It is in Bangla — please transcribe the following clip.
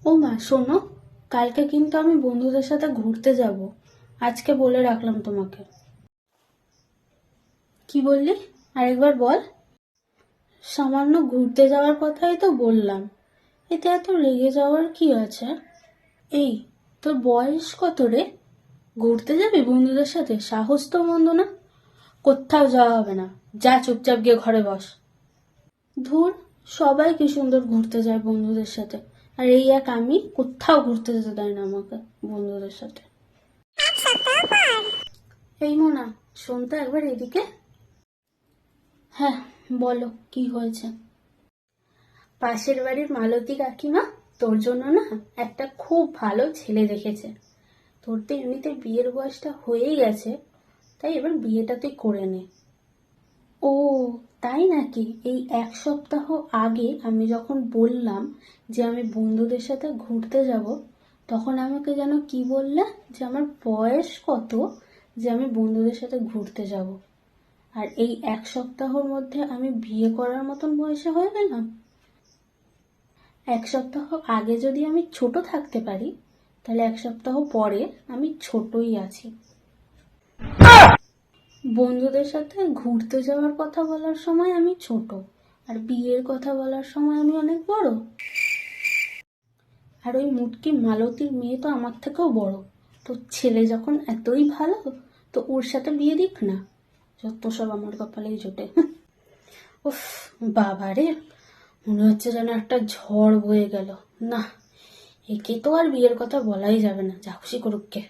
ও মা শোনো, কালকে কিন্তু আমি বন্ধুদের সাথে ঘুরতে যাব। আজকে বলে রাখলাম তোমাকে। কি বললি? আরেকবার বল। সামান্য ঘুরতে যাওয়ার কথাই তো বললাম, এতে এত রেগে যাওয়ার কি আছে? এই, তোর বয়স কত রে? ঘুরতে যাবি বন্ধুদের সাথে? সাহস তো মন্দ না। কোথাও যাওয়া হবে না, যা চুপচাপ গিয়ে ঘরে বস। ধুর, সবাই কি সুন্দর ঘুরতে যায় বন্ধুদের সাথে, আর এই এক আমি কোথাও ঘুরতে যেতে দেয় না আমাকে বন্ধুদের সাথে। এই মোনা, শোন তো একবার এদিকে। হ্যাঁ, বলো কি হয়েছে? পাশের বাড়ির মালতী কাকিমা তোর জন্য না একটা খুব ভালো ছেলে দেখেছে। তোর তো এমনিতে বিয়ের বয়সটা হয়েই গেছে, তাই এবার বিয়েটা তুই করে নে। ও, তাই নাকি? এই এক সপ্তাহ আগে আমি যখন বললাম যে আমি বন্ধুদের সাথে ঘুরতে যাব, তখন আমাকে যেন কি বললে যে আমার বয়স কত যে আমি বন্ধুদের সাথে ঘুরতে যাব। আর এই এক সপ্তাহের মধ্যে আমি বিয়ে করার মতন বয়সে হয়ে গেলাম। এক সপ্তাহ আগে যদি আমি ছোট থাকতে পারি, তাহলে এক সপ্তাহ পরে আমি ছোটই আছি। বন্ধুদের সাথে ঘুরতে যাওয়ার কথা বলার সময় আমি ছোট, আর বিয়ের কথা বলার সময় আমি অনেক বড়। আর ওই মুটকি মালতীর মেয়ে তো আমার থেকেও বড়। তো ছেলে যখন এতই ভালো, তো ওর সাথে বিয়ে দিক না। যত সব আমার কপালেই জোটে। উফ, বাবারে, মনে হচ্ছে যেন একটা ঝড় বয়ে গেল। না, একে তো আর বিয়ের কথা বলাই যাবে না, যা খুশি করুক কে।